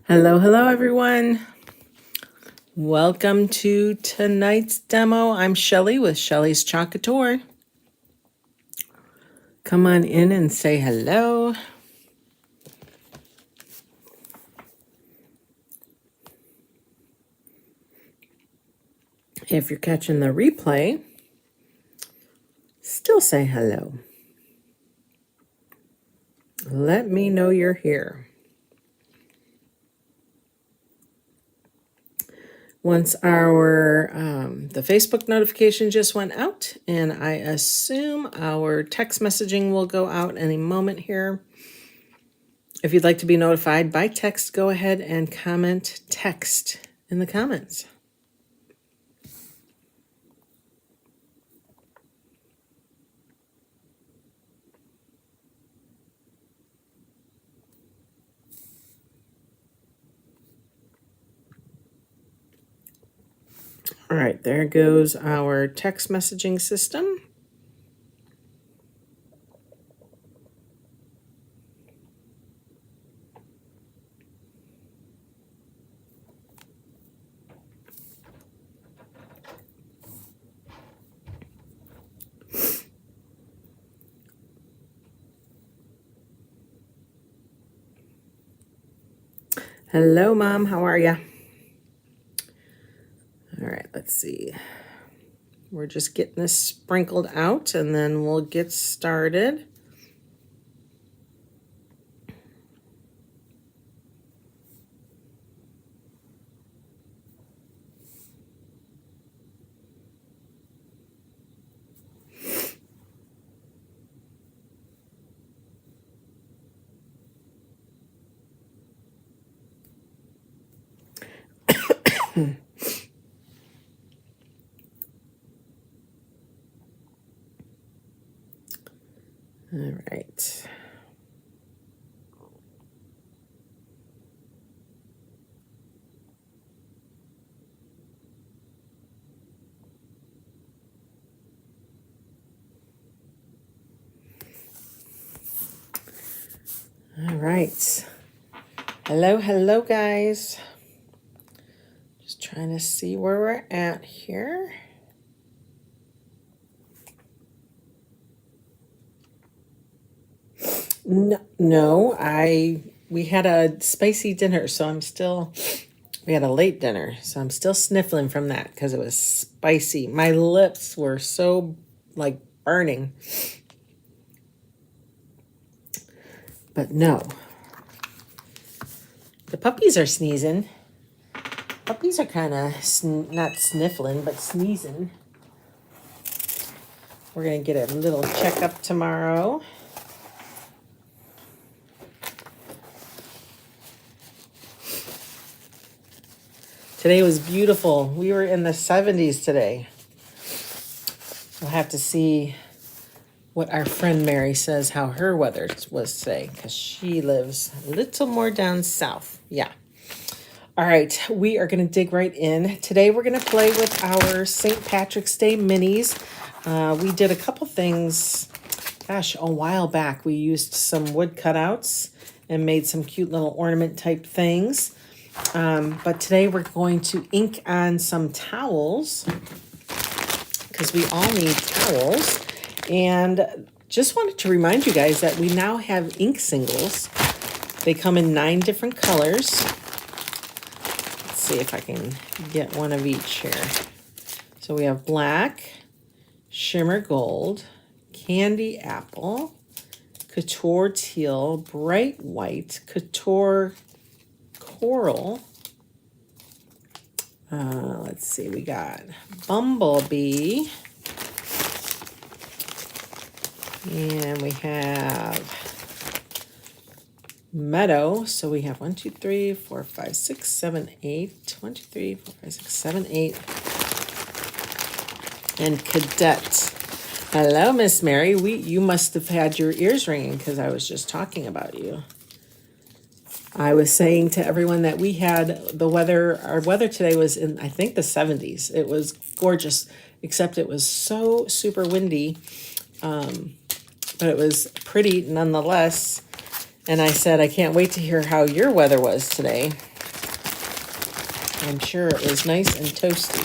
Hello, hello everyone. Welcome to tonight's demo. I'm Shelly with Shelly's Chalk Couture. Come on in and say hello. If you're catching the replay, still say hello. Let me know you're here. Once the Facebook notification just went out, and I assume our text messaging will go out any moment here. If you'd like to be notified by text, go ahead and comment text in the comments. All right, there goes our text messaging system. Hello, Mom. How are you? All right, let's see. We're just getting this sprinkled out, and then we'll get started. All right. All right. Hello, hello, guys. Just trying to see where we're at here. No, we had a spicy dinner, so we had a late dinner, so I'm still sniffling from that because it was spicy. My lips were so like burning. But no. The puppies are sneezing. Puppies are kind of not sniffling, but sneezing. We're going to get a little checkup tomorrow. Today was beautiful. We were in the 70s today. We'll have to see what our friend Mary says, how her weather was today, because she lives a little more down south. Yeah. All right, we are going to dig right in. Today we're going to play with our St. Patrick's Day minis. We did a couple things, gosh, a while back. We used some wood cutouts and made some cute little ornament type things. But today we're going to ink on some towels because we all need towels. And just wanted to remind you guys that we now have ink singles. They come in 9 different colors. Let's see if I can get one of each here. So we have black, shimmer gold, candy apple, couture teal, bright white, couture coral. Let's see, we got bumblebee. And we have meadow. So we have 1, 2, 3, 4, 5, 6, 7, 8. 1, 2, 3, 4, 5, 6, 7, 8. And cadet. Hello, Miss Mary. You must have had your ears ringing because I was just talking about you. I was saying to everyone that we had the weather, our weather today was in, I think, the 70s. It was gorgeous, except it was so super windy. But it was pretty nonetheless. And I said, I can't wait to hear how your weather was today. I'm sure it was nice and toasty.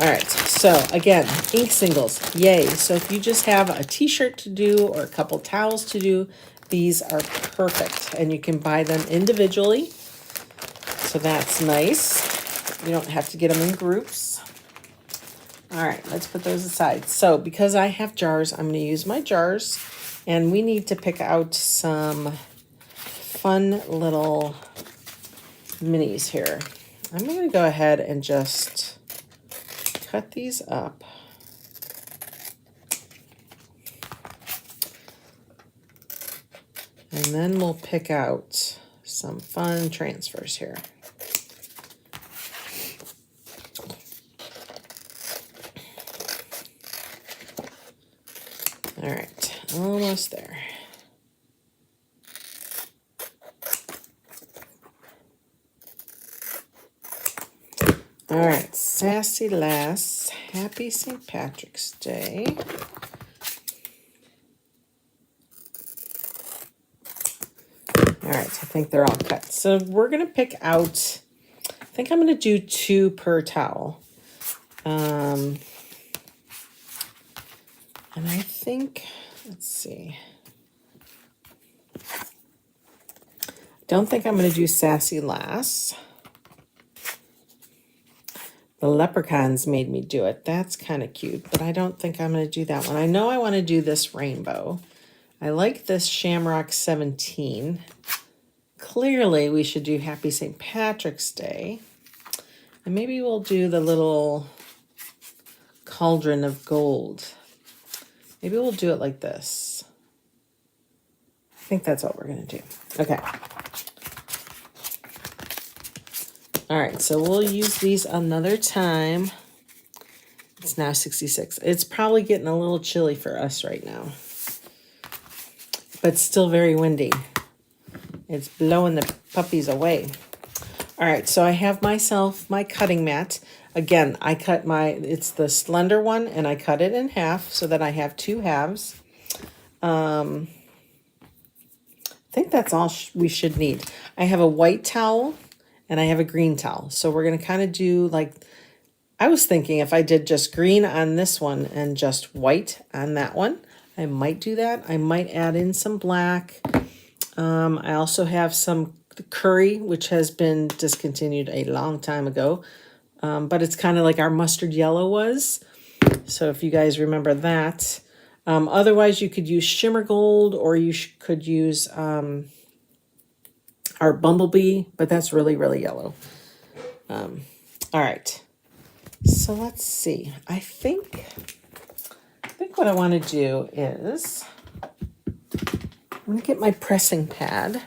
All right, so again, ink singles, yay. So if you just have a t-shirt to do or a couple towels to do, these are perfect. And you can buy them individually. So that's nice. You don't have to get them in groups. All right, let's put those aside. So because I have jars, I'm going to use my jars. And we need to pick out some fun little minis here. I'm going to go ahead and just cut these up. And then we'll pick out some fun transfers here. All right, almost there. All right, Sassy Lass, happy St. Patrick's Day. All right, I think they're all cut. So we're going to pick out, I think I'm going to do 2 per towel. And I think, let's see. Don't think I'm going to do Sassy Lass. The leprechauns made me do it. That's kind of cute, but I don't think I'm going to do that one. I know I want to do this rainbow. I like this Shamrock 17. Clearly, we should do Happy St. Patrick's Day. And maybe we'll do the little cauldron of gold. Maybe we'll do it like this. I think that's what we're going to do. Okay. All right, so we'll use these another time. It's now 66. It's probably getting a little chilly for us right now, but still very windy. It's blowing the puppies away. All right, so I have myself my cutting mat. Again, I cut it's the slender one, and I cut it in half so that I have 2 halves. I think that's all we should need. I have a white towel and I have a green towel. So we're going to kind of do like, I was thinking if I did just green on this one and just white on that one, I might do that. I might add in some black. I also have some curry, which has been discontinued a long time ago. But it's kind of like our mustard yellow was. So if you guys remember that. Otherwise, you could use shimmer gold, or you could use our bumblebee, but that's really, really yellow. All right. So let's see. I think what I want to do is I'm going to get my pressing pad.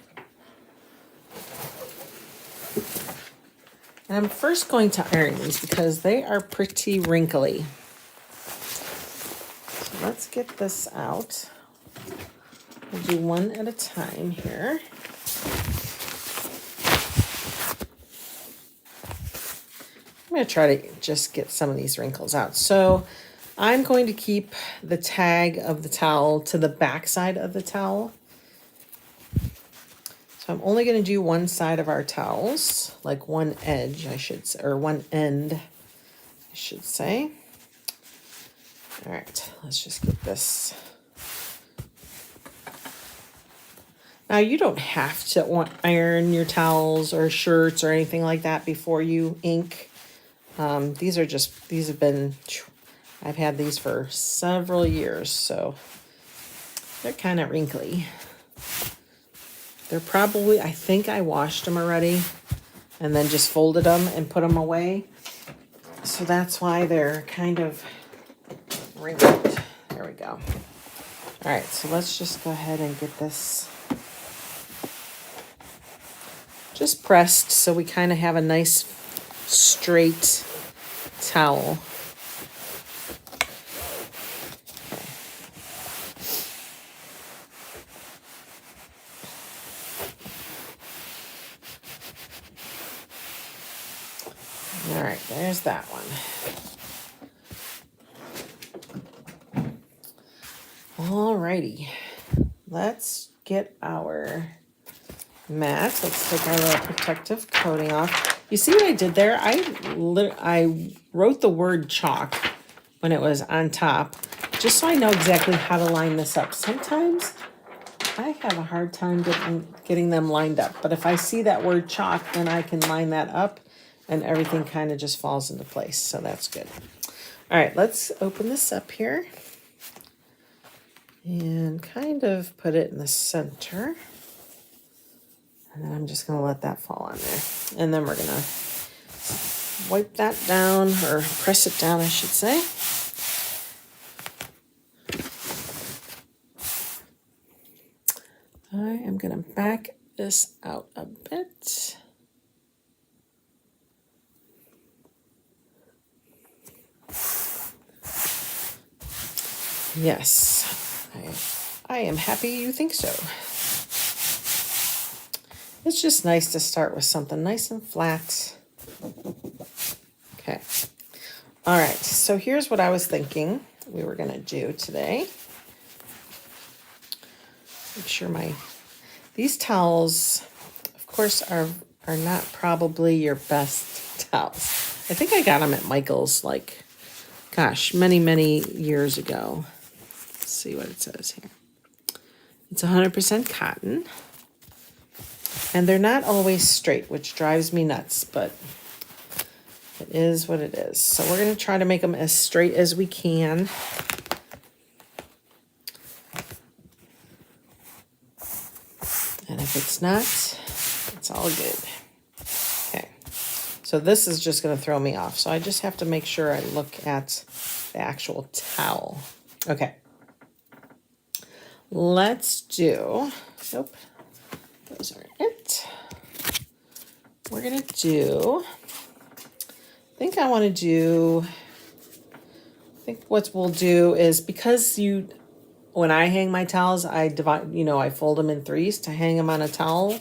And I'm first going to iron these because they are pretty wrinkly. So let's get this out. We'll do one at a time here. I'm going to try to just get some of these wrinkles out. So I'm going to keep the tag of the towel to the back side of the towel. So I'm only going to do one side of our towels, like one edge, I should say, or one end, I should say. All right, let's just get this. Now, you don't have to iron your towels or shirts or anything like that before you ink. These have been, I've had these for several years, so they're kind of wrinkly. They're probably, I think I washed them already and then just folded them and put them away. So that's why they're kind of wrinkled. There we go. All right, so let's just go ahead and get this just pressed so we kind of have a nice straight towel. All right, there's that one. All righty, let's get our mat. Let's take our little protective coating off. You see what I did there? I wrote the word chalk when it was on top, just so I know exactly how to line this up. Sometimes I have a hard time getting them lined up, but if I see that word chalk, then I can line that up and everything kind of just falls into place, so that's good. All right, let's open this up here and kind of put it in the center. And then I'm just going to let that fall on there. And then we're going to wipe that down, or press it down, I should say. I am going to back this out a bit. Yes, I am happy you think so. It's just nice to start with something nice and flat. Okay. All right, so here's what I was thinking we were going to do today. Make sure these towels, of course, are not probably your best towels. I think I got them at Michael's, like, gosh, many years ago. Let's see what it says here. It's 100% cotton. And they're not always straight, which drives me nuts, but it is what it is. So we're going to try to make them as straight as we can. And if it's not, it's all good. Okay. So this is just going to throw me off. So I just have to make sure I look at the actual towel. Okay. Let's do, nope, those are it. We're going to do, I think what we'll do is, because when I hang my towels, I divide, I fold them in threes to hang them on a towel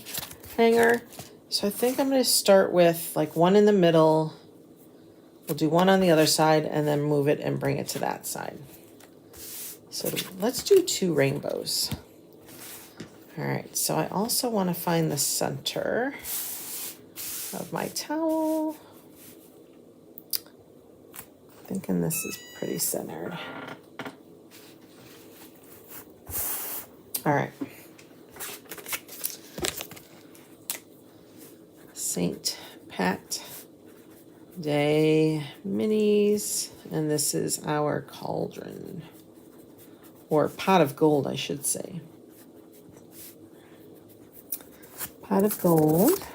hanger. So I think I'm going to start with like one in the middle. We'll do one on the other side and then move it and bring it to that side. So let's do 2 rainbows. All right, so I also want to find the center of my towel. Thinking this is pretty centered. All right. St. Pat Day minis, and this is our cauldron, or pot of gold, I should say. Pot of gold.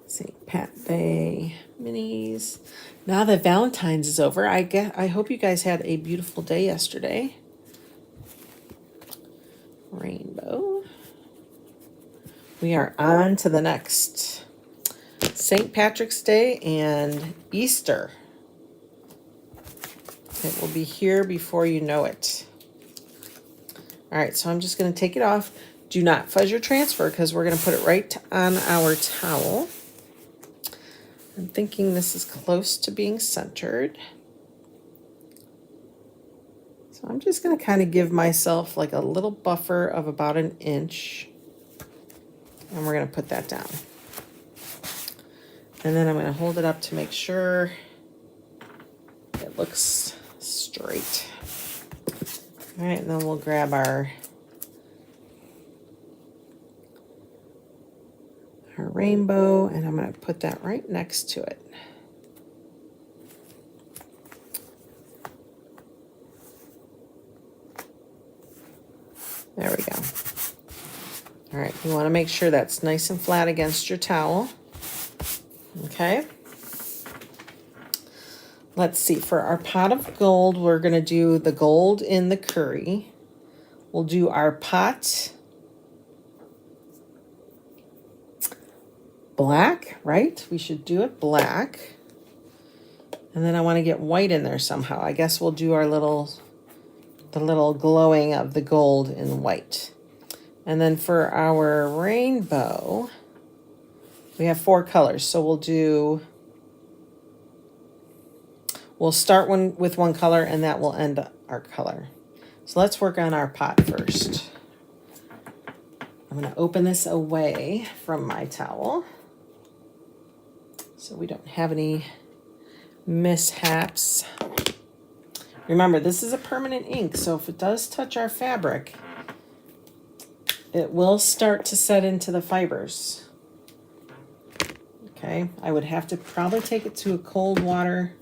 St. Pat Day minis. Now that Valentine's is over, I hope you guys had a beautiful day yesterday. Rainbow. We are on to the next. St. Patrick's Day and Easter. It will be here before you know it. All right, so I'm just going to take it off. Do not fuzz your transfer because we're going to put it right on our towel. I'm thinking this is close to being centered. So I'm just going to kind of give myself like a little buffer of about 1 inch. And we're going to put that down. And then I'm going to hold it up to make sure it looks straight. All right, and then we'll grab our rainbow, and I'm going to put that right next to it. There we go. All right, you want to make sure that's nice and flat against your towel. Okay. Let's see, for our pot of gold, we're going to do the gold in the curry. We'll do our pot black, right? We should do it black. And then I want to get white in there somehow. I guess we'll do our the little glowing of the gold in white. And then for our rainbow, we have 4 colors. So we'll start with one color and that will end our color. So let's work on our pot first. I'm going to open this away from my towel so we don't have any mishaps. Remember, this is a permanent ink, so if it does touch our fabric, it will start to set into the fibers. Okay, I would have to probably take it to a cold water,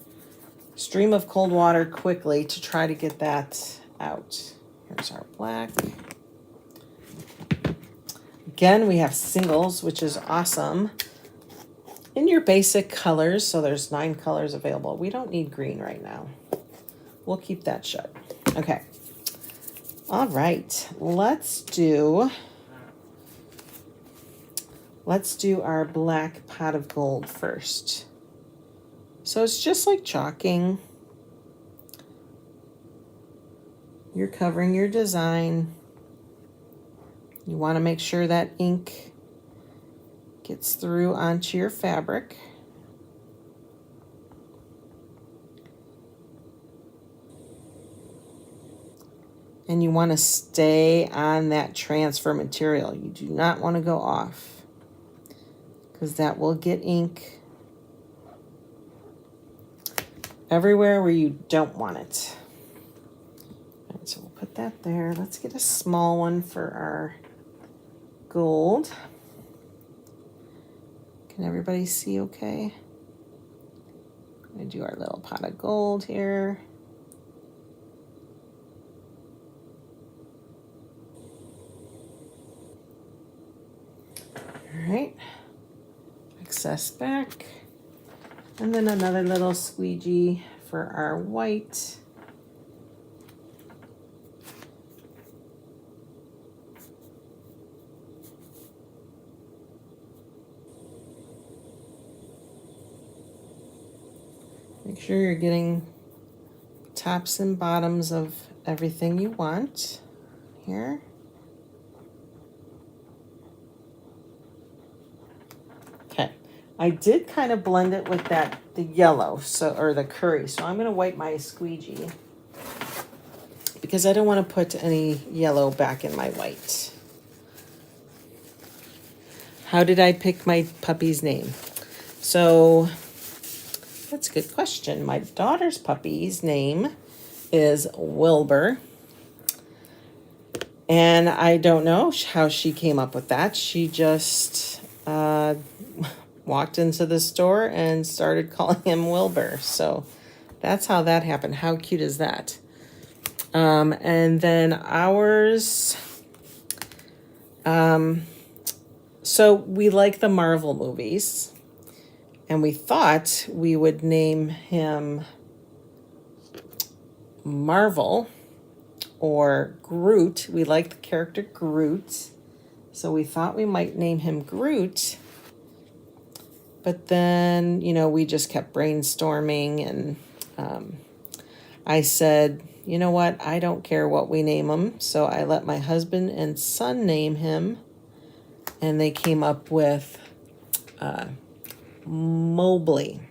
stream of cold water quickly to try to get that out. Here's our black. Again, we have singles, which is awesome. In your basic colors, so there's 9 colors available. We don't need green right now. We'll keep that shut. Okay. All right, let's do our black pot of gold first. So it's just like chalking. You're covering your design. You want to make sure that ink gets through onto your fabric. And you want to stay on that transfer material. You do not want to go off, because that will get ink everywhere where you don't want it. All right, so we'll put that there. Let's get a small one for our gold. Can everybody see okay? I'm going to do our little pot of gold here. All right, excess back. And then another little squeegee for our white. Make sure you're getting tops and bottoms of everything you want here. Okay, I did kind of blend it with the yellow, or the curry. So I'm going to wipe my squeegee because I don't want to put any yellow back in my white. How did I pick my puppy's name? So that's a good question. My daughter's puppy's name is Wilbur. And I don't know how she came up with that. She just walked into the store and started calling him Wilbur. So that's how that happened. How cute is that? And then ours, so we like the Marvel movies, and we thought we would name him Marvel or Groot. We like the character Groot, so we thought we might name him Groot. But then, we just kept brainstorming, and I said, you know what? I don't care what we name him. So I let my husband and son name him, and they came up with Mobley.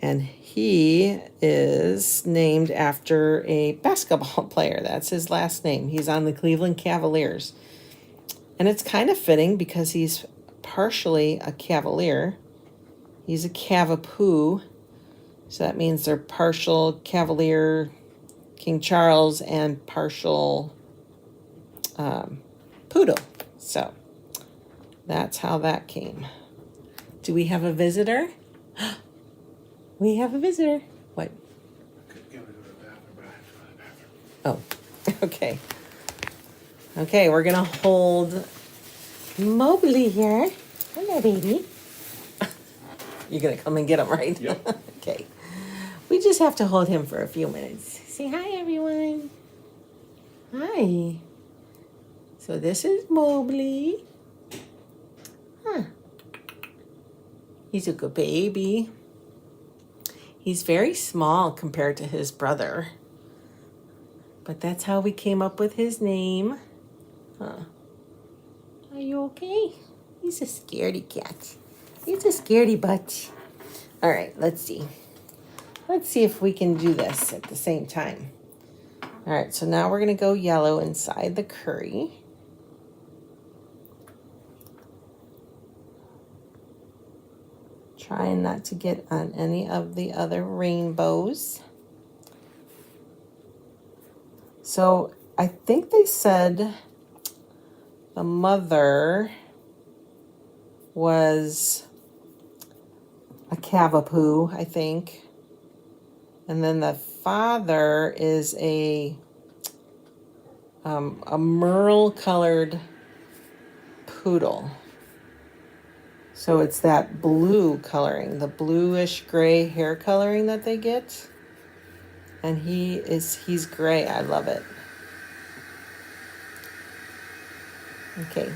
And he is named after a basketball player. That's his last name. He's on the Cleveland Cavaliers. And it's kind of fitting because he's partially a Cavalier. He's a Cavapoo. So that means they're partial Cavalier King Charles and partial Poodle. So that's how that came. Do we have a visitor? We have a visitor. What? Oh, okay. Okay, we're going to hold Mobley here. Hello, baby. You're going to come and get him, right? Yep. Okay. We just have to hold him for a few minutes. Say hi, everyone. Hi. So this is Mobley. Huh. He's a good baby. He's very small compared to his brother. But that's how we came up with his name. Huh. Are you okay? He's a scaredy cat. He's a scaredy butt. All right, let's see. Let's see if we can do this at the same time. All right, so now we're going to go yellow inside the curry. Trying not to get on any of the other rainbows. So I think they said the mother was a Cavapoo, I think. And then the father is a merle colored poodle. So it's that blue coloring, the bluish gray hair coloring that they get. And he's gray. I love it. Okay.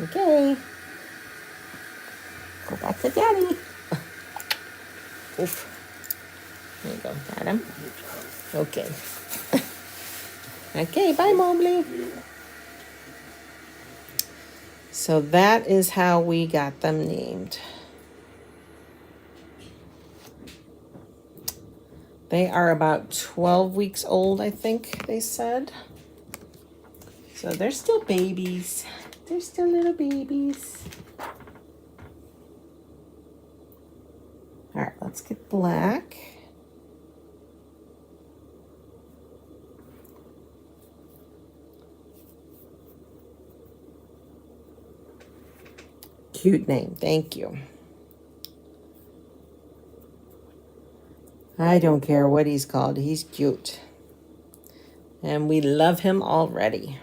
Okay. Go back to Daddy. Oof. There you go. Got him. Okay. Okay, bye, Mobley. So that is how we got them named. They are about 12 weeks old, I think they said. So they're still babies. They're still little babies. All right, let's get black. Cute name, thank you. I don't care what he's called, he's cute. And we love him already.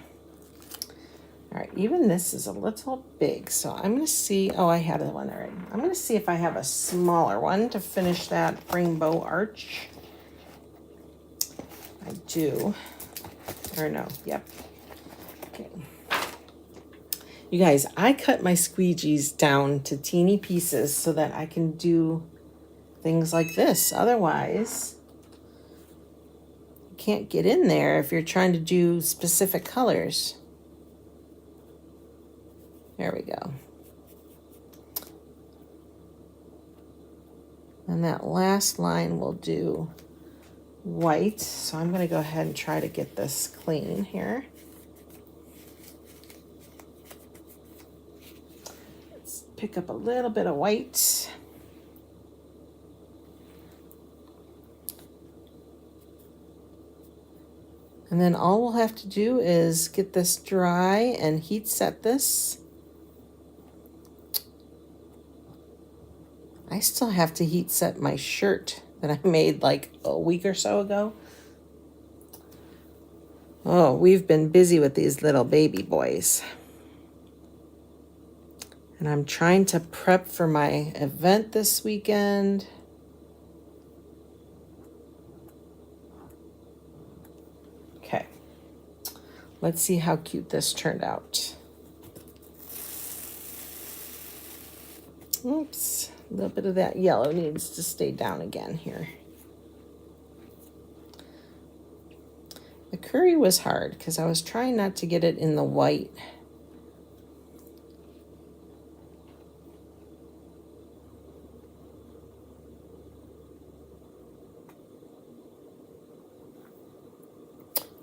All right, even this is a little big, so I'm gonna see, oh, I had one already. I'm gonna see if I have a smaller one to finish that rainbow arch. I do, or no, yep. Okay. You guys, I cut my squeegees down to teeny pieces so that I can do things like this. Otherwise, you can't get in there if you're trying to do specific colors. There we go. And that last line will do white. So I'm going to go ahead and try to get this clean here. Let's pick up a little bit of white. And then all we'll have to do is get this dry and heat set this. I still have to heat set my shirt that I made like a week or so ago. Oh, we've been busy with these little baby boys. And I'm trying to prep for my event this weekend. Okay, let's see how cute this turned out. Oops, a little bit of that yellow needs to stay down again here. The curry was hard because I was trying not to get it in the white.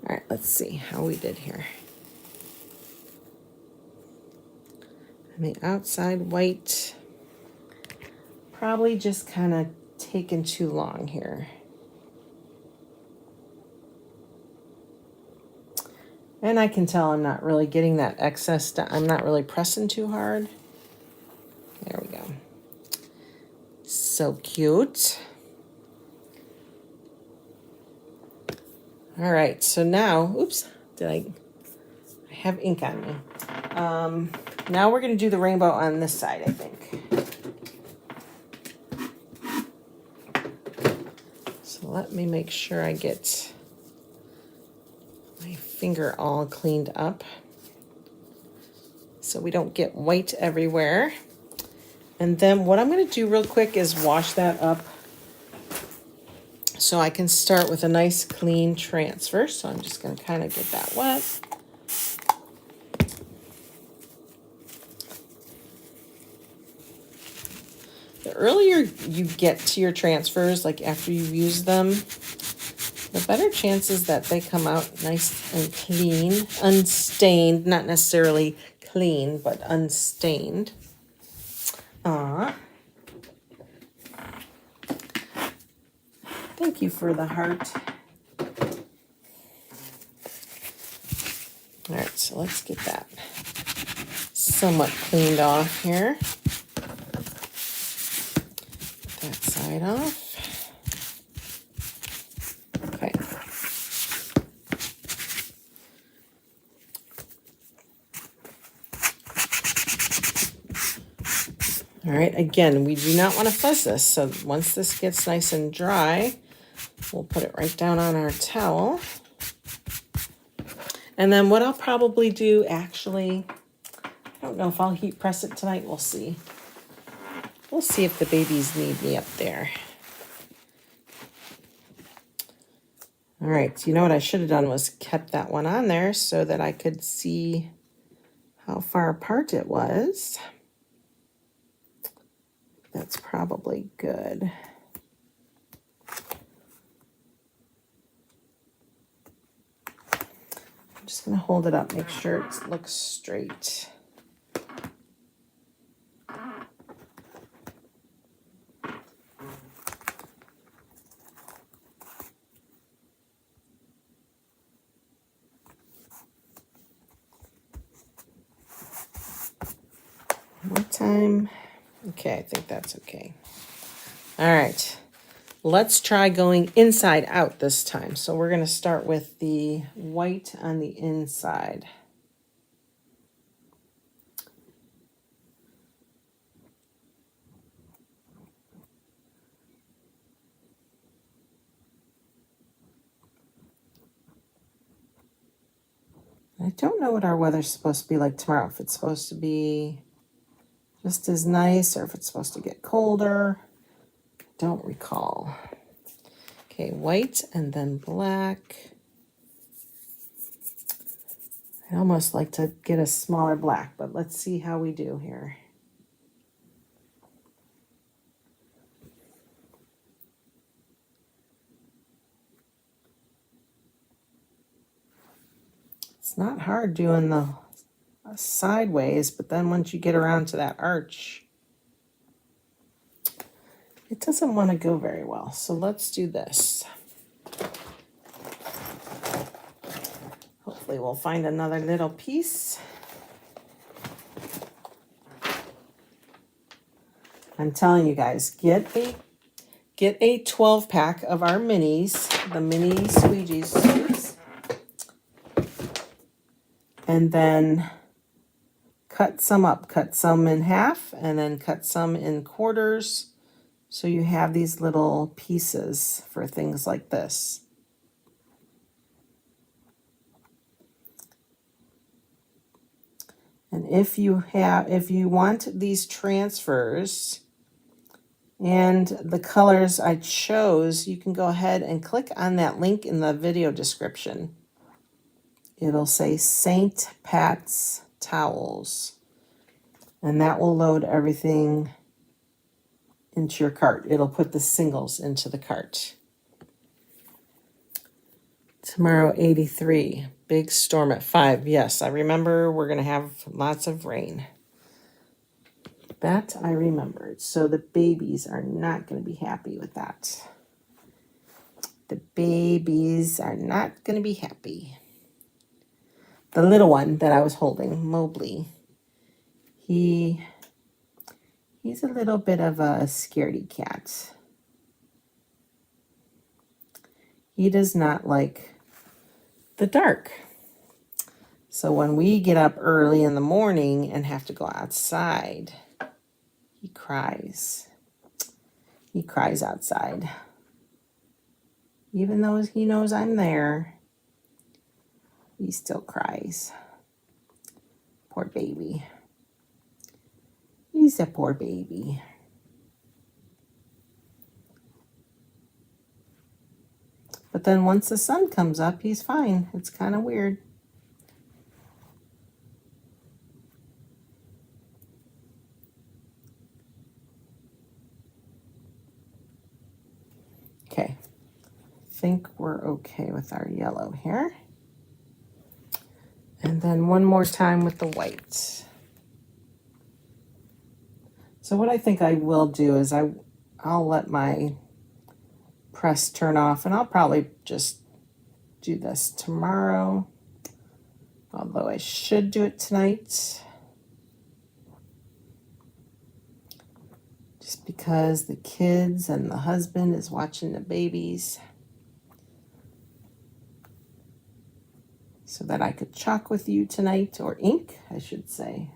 All right, let's see how we did here. And the outside white, probably just kind of taking too long here. And I can tell I'm not really getting that excess down. I'm not really pressing too hard. There we go. So cute. All right, so now, oops, I have ink on me. Now we're gonna do the rainbow on this side, I think. So let me make sure I get my finger all cleaned up so we don't get white everywhere. And then what I'm gonna do real quick is wash that up so I can start with a nice clean transfer. So I'm just gonna kind of get that wet. The earlier you get to your transfers, like after you've used them, the better chances that they come out nice and clean, unstained, not necessarily clean, but unstained. Thank you for the heart. All right, so let's get that somewhat cleaned off here. Get that side off. Okay. All right, again, we do not want to fuzz this. So once this gets nice and dry, we'll put it right down on our towel. And then what I'll probably do, actually, I don't know if I'll heat press it tonight. We'll see. We'll see if the babies need me up there. All right, so you know what I should have done was kept that one on there so that I could see how far apart it was. That's probably good. I'm just going to hold it up, make sure it looks straight. One time. Okay, I think that's okay. All right. Let's try going inside out this time. So we're going to start with the white on the inside. I don't know what our weather's supposed to be like tomorrow. If it's supposed to be just as nice or if it's supposed to get colder. Don't recall. Okay, white and then black. I'd almost like to get a smaller black, but let's see how we do here. It's not hard doing the sideways, but then once you get around to that arch, it doesn't want to go very well. So let's do this. Hopefully we'll find another little piece. I'm telling you guys, get a 12 pack of our minis, the mini squeegee suits, and then cut some up, cut some in half, and then cut some in quarters. So you have these little pieces for things like this. And if you want these transfers and the colors I chose, you can go ahead and click on that link in the video description. It'll say St. Pat's Towels, and that will load everything into your cart. It'll put the singles into the cart. Tomorrow, 83. Big storm at 5. Yes, I remember we're going to have lots of rain. That I remembered. So the babies are not going to be happy with that. The babies are not going to be happy. The little one that I was holding, Mobley, he's a little bit of a scaredy cat. He does not like the dark. So when we get up early in the morning and have to go outside, he cries. He cries outside. Even though he knows I'm there, he still cries. Poor baby. He's a poor baby. But then once the sun comes up, he's fine. It's kind of weird. Okay. I think we're okay with our yellow here. And then one more time with the white. So what I think I will do is I'll let my press turn off, and I'll probably just do this tomorrow, although I should do it tonight. Just because the kids and the husband is watching the babies. So that I could chalk with you tonight, or ink, I should say.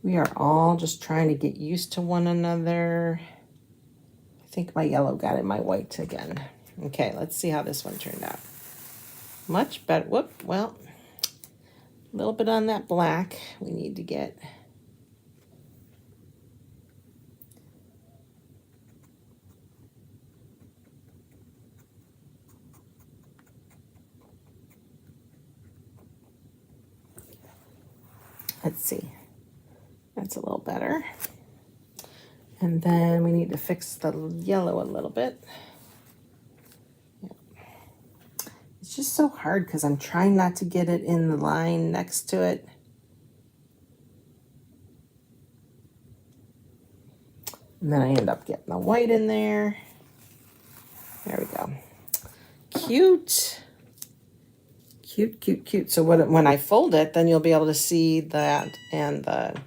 We are all just trying to get used to one another. I think my yellow got in my white again. Okay, let's see how this one turned out. Much better. Whoop, well, a little bit on that black we need to get. Let's see. That's a little better. And then we need to fix the yellow a little bit. It's just so hard because I'm trying not to get it in the line next to it. And then I end up getting the white in there. There we go. Cute. Cute, cute, cute. So when I fold it, then you'll be able to see that and the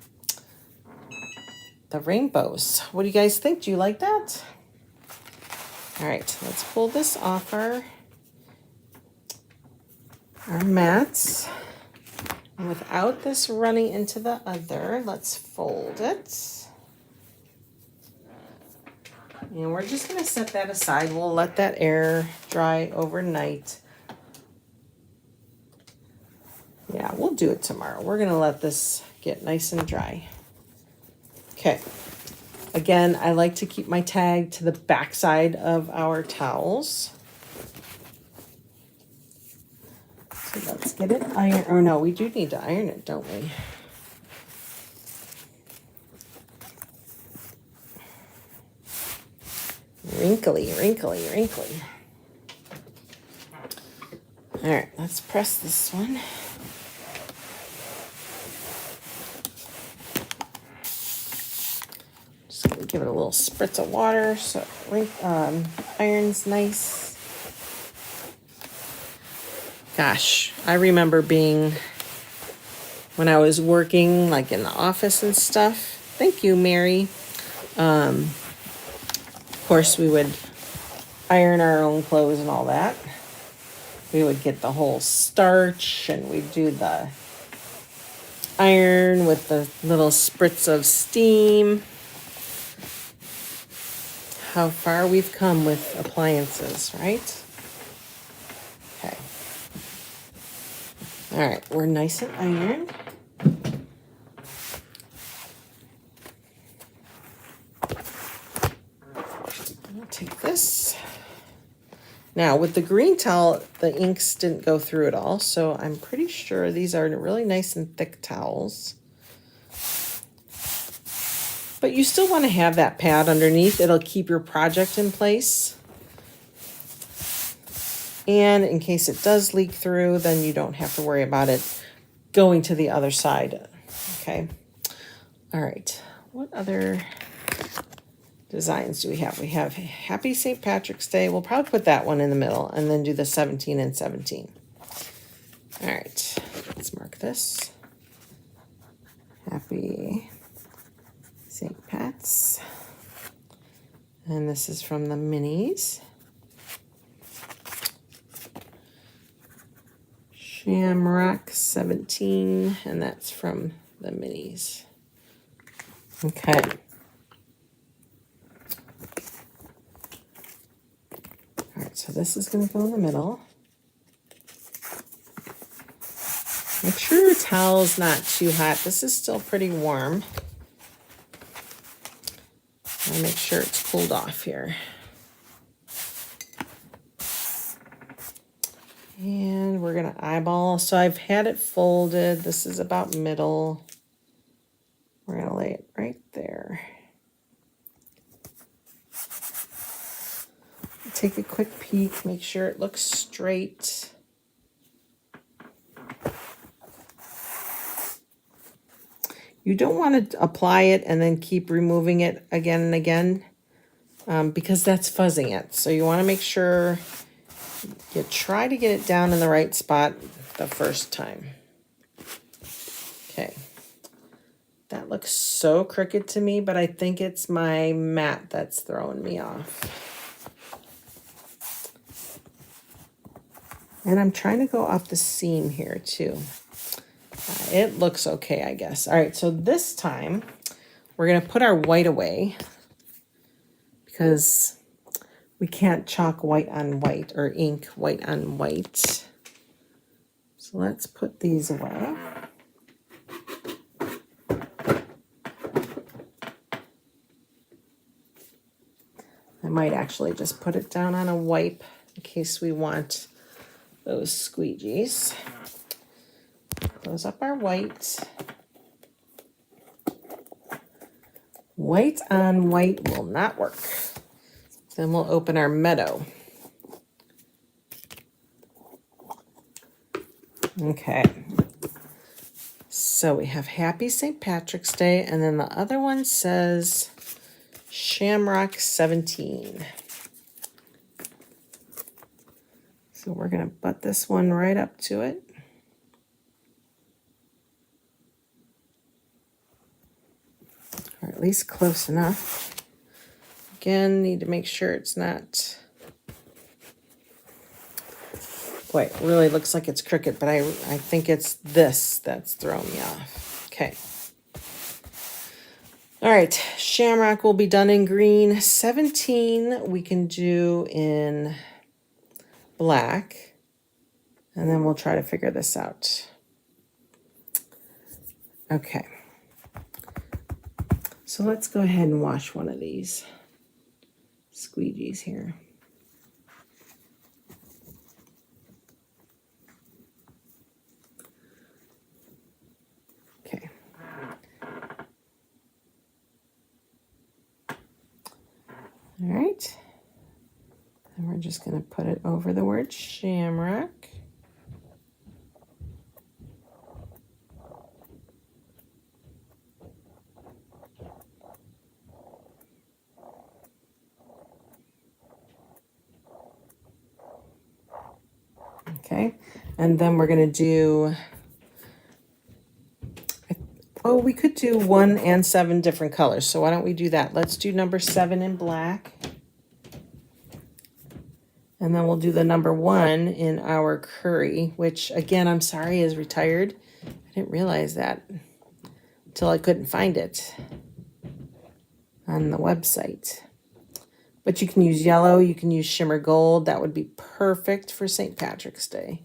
rainbows. What do you guys think? Do you like that? All right, let's pull this off our mats. And without this running into the other, let's fold it. And we're just going to set that aside. We'll let that air dry overnight. Yeah, we'll do it tomorrow. We're going to let this get nice and dry. Okay. Again, I like to keep my tag to the back side of our towels. So let's get it ironed. Oh no, we do need to iron it, don't we? Wrinkly, wrinkly, wrinkly. All right, let's press this one. Just gonna give it a little spritz of water so it irons nice. Gosh, I remember being, when I was working like in the office and stuff. Thank you, Mary. Of course, we would iron our own clothes and all that. We would get the whole starch and we'd do the iron with the little spritz of steam. How far we've come with appliances, right? Okay. All right, we're nice and ironed. I'll take this. Now, with the green towel, the inks didn't go through at all, so I'm pretty sure these are really nice and thick towels. But you still want to have that pad underneath. It'll keep your project in place. And in case it does leak through, then you don't have to worry about it going to the other side. Okay. All right. What other designs do we have? We have Happy St. Patrick's Day. We'll probably put that one in the middle and then do the 17 and 17. All right. Let's mark this. Happy St. Pat's. And this is from the minis. Shamrock 17, and that's from the minis. Okay. All right, so this is going to go in the middle. Make sure your towel's not too hot. This is still pretty warm. I'll make sure it's cooled off here. And we're going to eyeball. So I've had it folded. This is about middle. We're going to lay it right there. Take a quick peek. Make sure it looks straight. You don't want to apply it and then keep removing it again and again because that's fuzzing it. So you want to make sure you try to get it down in the right spot the first time. Okay. That looks so crooked to me, but I think it's my mat that's throwing me off. And I'm trying to go off the seam here too. It looks okay, I guess. All right, so this time we're gonna put our white away because we can't chalk white on white or ink white on white. So let's put these away. I might actually just put it down on a wipe in case we want those squeegees. Close up our white. White on white will not work. Then we'll open our meadow. Okay. So we have Happy St. Patrick's Day, and then the other one says Shamrock 17. So we're going to butt this one right up to it. Or at least close enough. Again, need to make sure it's not... Boy, it really looks like it's crooked, but I think it's this that's throwing me off. Okay. All right, Shamrock will be done in green. 17 we can do in black. And then we'll try to figure this out. Okay. So let's go ahead and wash one of these squeegees here. Okay. All right. And we're just going to put it over the word Shamrock. Okay, and then we're going to do, oh, we could do 1 and 7 different colors. So why don't we do that? Let's do number 7 in black. And then we'll do the number 1 in our curry, which again, I'm sorry, is retired. I didn't realize that until I couldn't find it on the website. But you can use yellow, you can use shimmer gold. That would be perfect for St. Patrick's Day.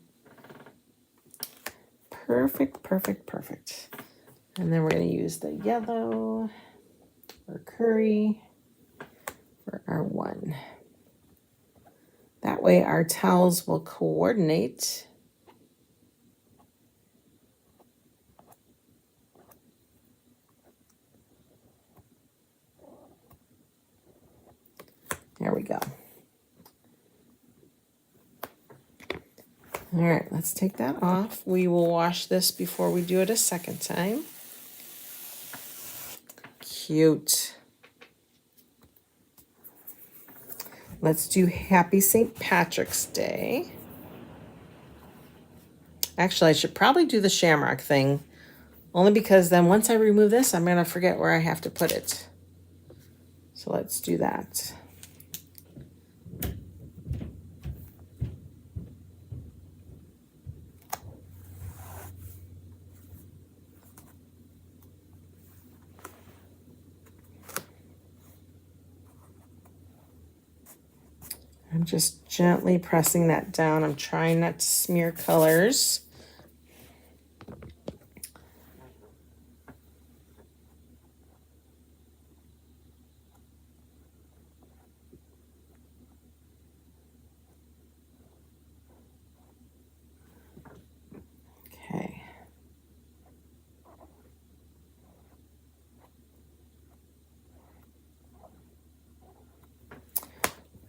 Perfect, perfect, perfect. And then we're going to use the yellow or curry for our 1. That way our towels will coordinate. There we go. All right, let's take that off. We will wash this before we do it a second time. Cute. Let's do Happy St. Patrick's Day. Actually, I should probably do the Shamrock thing, only because then once I remove this, I'm going to forget where I have to put it. So let's do that. I'm just gently pressing that down. I'm trying not to smear colors. Okay.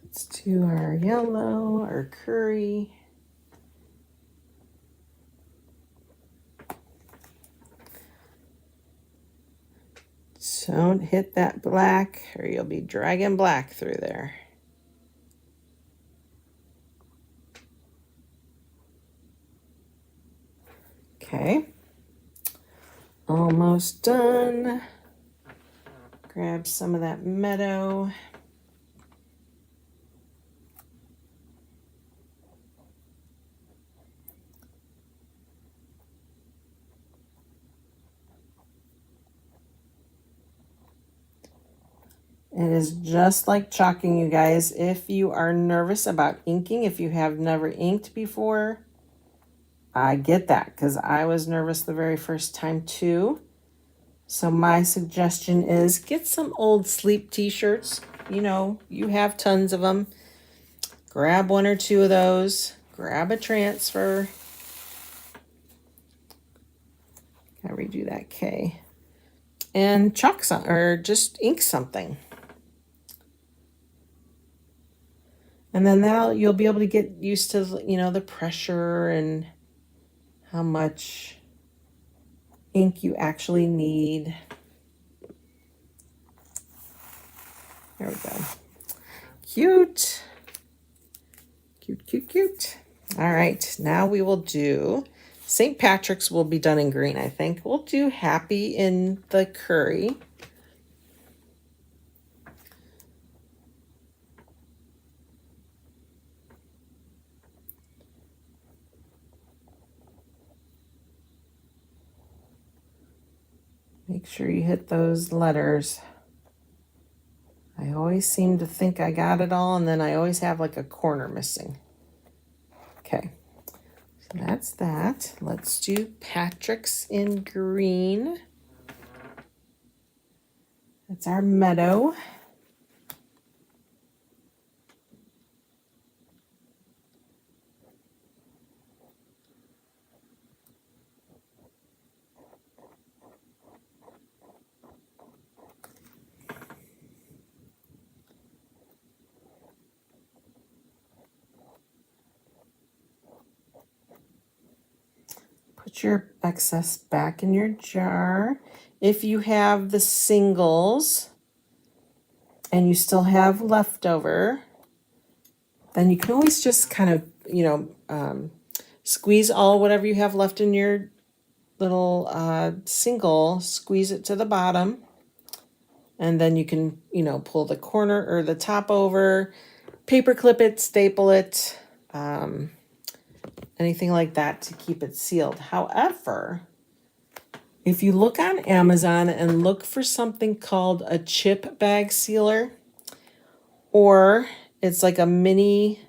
Let's do our yellow, our curry. Don't hit that black or you'll be dragging black through there. Okay. Almost done. Grab some of that meadow. It is just like chalking, you guys. If you are nervous about inking, if you have never inked before, I get that because I was nervous the very first time too. So my suggestion is get some old sleep t-shirts. You know, you have tons of them. Grab one or two of those. Grab a transfer. Gotta redo that K. And chalk some, or just ink something. And then you'll be able to get used to, you know, the pressure and how much ink you actually need. There we go. Cute. Cute, cute, cute. All right, now we will do, St. Patrick's will be done in green, I think. We'll do Happy in the curry. Make sure you hit those letters. I always seem to think I got it all, and then I always have like a corner missing. Okay, so that's that. Let's do Patrick's in green. That's our meadow. Put your excess back in your jar. If you have the singles and you still have leftover, then you can always just kind of, you know, squeeze all whatever you have left in your little single, squeeze it to the bottom, and then you can, you know, pull the corner or the top over, paper clip it, staple it, anything like that to keep it sealed. However, if you look on Amazon and look for something called a chip bag sealer, or it's like a mini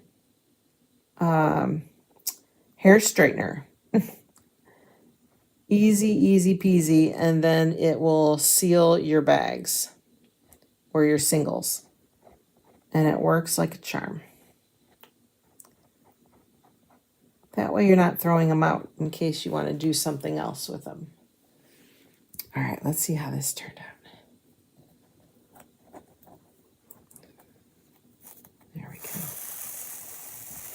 hair straightener. Easy peasy, and then it will seal your bags or your singles. And it works like a charm. That way you're not throwing them out in case you want to do something else with them. All right, let's see how this turned out. There we go.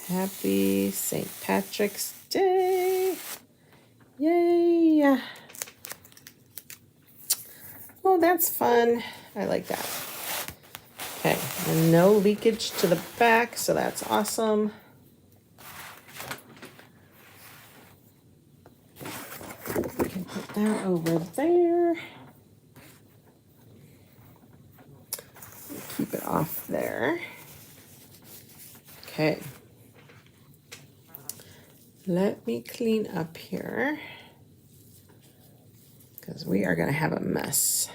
Happy St. Patrick's Day. Yay. Oh, that's fun. I like that. Okay, and no leakage to the back, so that's awesome. We can put that over there. Keep it off there. Okay. Let me clean up here because we are going to have a mess.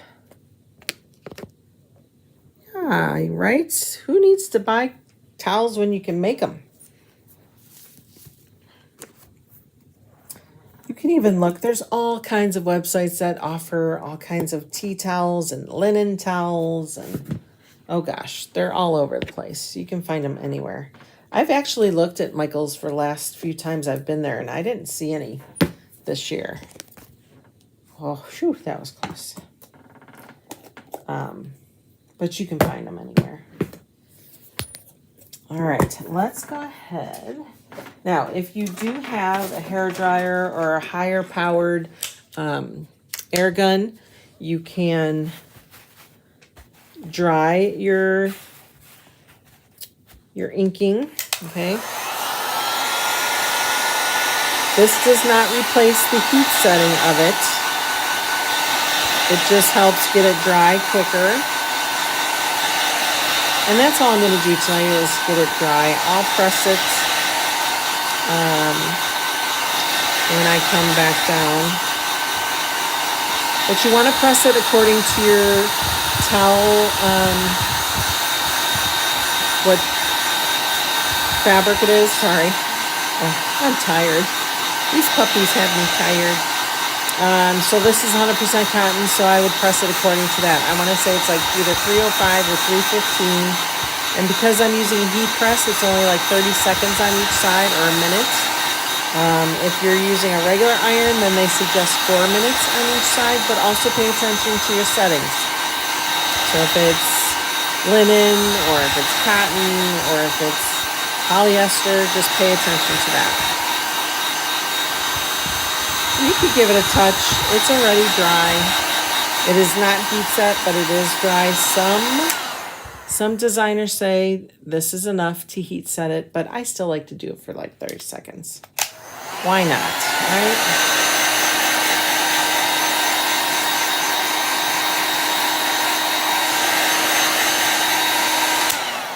Yeah, right? Who needs to buy towels when you can make them? You can even look, there's all kinds of websites that offer all kinds of tea towels and linen towels, and oh gosh, they're all over the place. You can find them anywhere. I've actually looked at Michael's for the last few times I've been there, and I didn't see any this year. Oh, phew, that was close. But you can find them anywhere. All right, let's go ahead. Now, if you do have a hair dryer or a higher powered air gun, you can dry your inking, okay? This does not replace the heat setting of it. It just helps get it dry quicker. And that's all I'm going to do tonight is get it dry. I'll press it when I come back down. But you want to press it according to your towel, what fabric it is. Sorry. Oh, I'm tired. These puppies have me tired. So this is 100% cotton, so I would press it according to that. I want to say it's like either 305 or 315. And because I'm using a heat press, it's only like 30 seconds on each side or a minute. If you're using a regular iron, then they suggest 4 minutes on each side, but also pay attention to your settings. So if it's linen, or if it's cotton, or if it's polyester, just pay attention to that. You could give it a touch. It's already dry. It is not heat set, but it is dry. Some designers say this is enough to heat set it, but I still like to do it for like 30 seconds. Why not, right?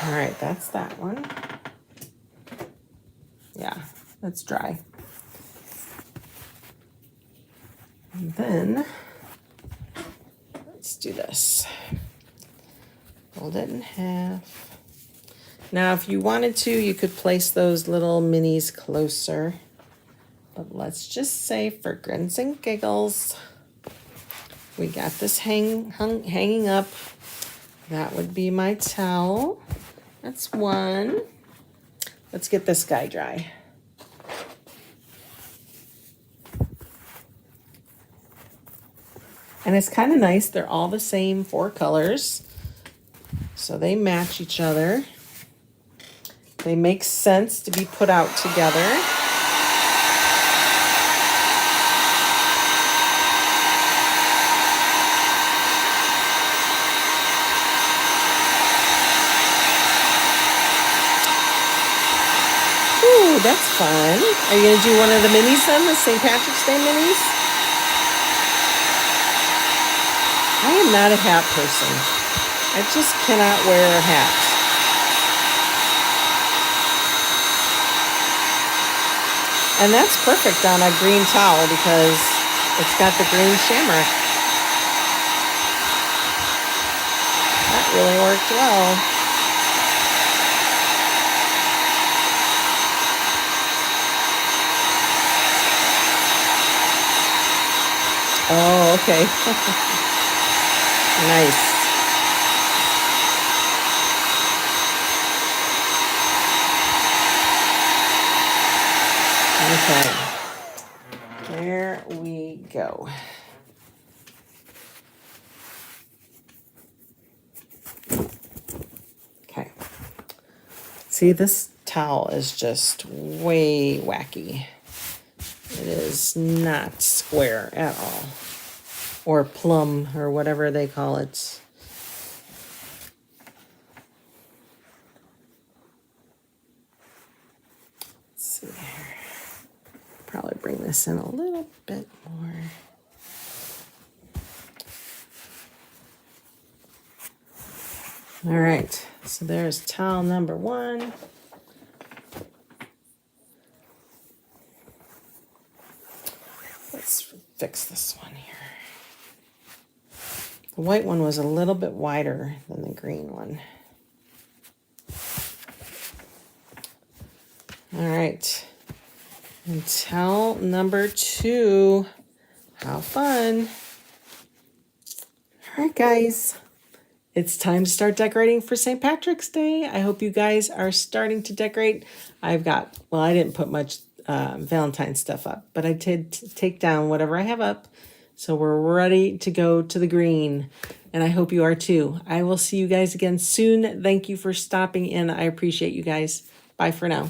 All right, that's that one. Yeah, that's dry. And then, let's do this. Fold it in half. Now, if you wanted to, you could place those little minis closer. But let's just say for grins and giggles, we got this hanging up. That would be my towel. That's one. Let's get this guy dry. And it's kind of nice. They're all the same 4 colors. So they match each other. They make sense to be put out together. Ooh, that's fun. Are you going to do one of the minis then, the St. Patrick's Day minis? I am not a hat person. I just cannot wear a hat. And that's perfect on a green towel because it's got the green shamrock. That really worked well. Oh, okay. Nice. Okay. There we go. Okay. See, this towel is just way wacky. It is not square at all. Or plumb, or whatever they call it. Let's see here. Probably bring this in a little bit more. All right, so there's towel number 1. Let's fix this one here. The white one was a little bit wider than the green one. All right. And towel number 2. How fun. All right, guys. It's time to start decorating for St. Patrick's Day. I hope you guys are starting to decorate. I didn't put much Valentine's stuff up, but I did take down whatever I have up. So we're ready to go to the green, and I hope you are too. I will see you guys again soon. Thank you for stopping in. I appreciate you guys. Bye for now.